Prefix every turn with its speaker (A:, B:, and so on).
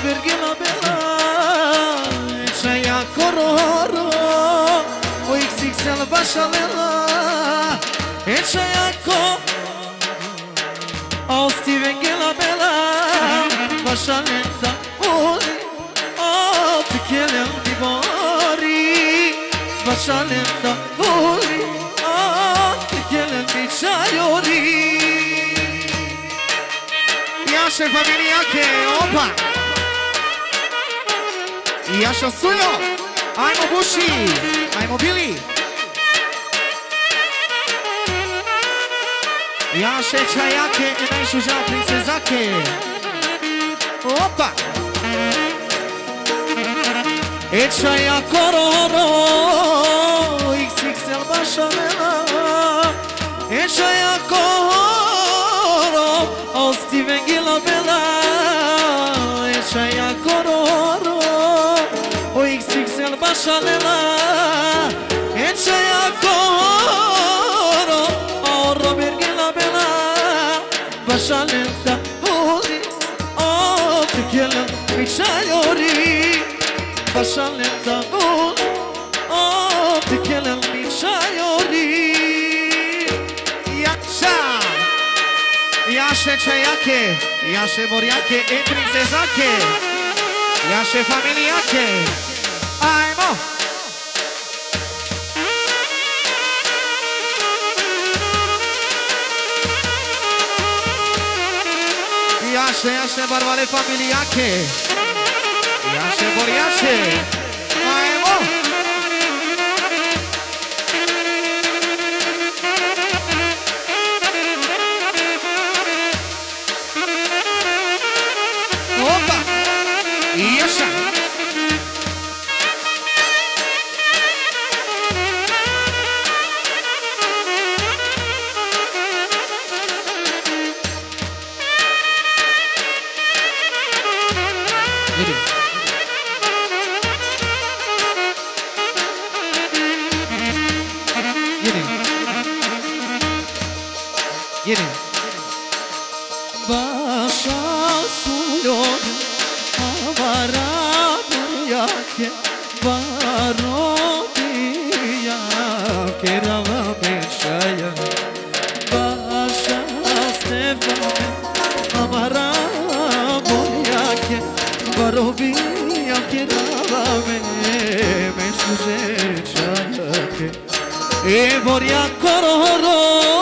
A: Virgila Bella Chaya Kororo O XXL Bashalela Chaya Kororo O Steven Gila Bella Bashalenda Oli O Tikelem Dibori Bashalenda Oli O Tikelem Bichayori Yasze familia che opa Yasha Suyo Ajmo Bushi Ajmo Billy Yasze Chayake I najszuża princezake Opa Chaya Kororo XXL Bashalela Chaya Kororo O Steven Gila Bella Chaya Kororo O XXL Bashalela Chaya Kororo O Robert Gila Bella Bashalenda Holy O Tikelem Michayori Bashalenda Holy O Tikelem Michayori Yasha Yasze Chayake Yasze Moriake E Princezake Yasze Familiake Ajmo Yasze Barvale Familiake Yasze Moriake Ajmo Opa! Yasha! Yeni. Başa suyon avara buriyake varo diyake rava beşaya Başa stefane avara buriyake varo diyake rava meşuje çayake E borya kororo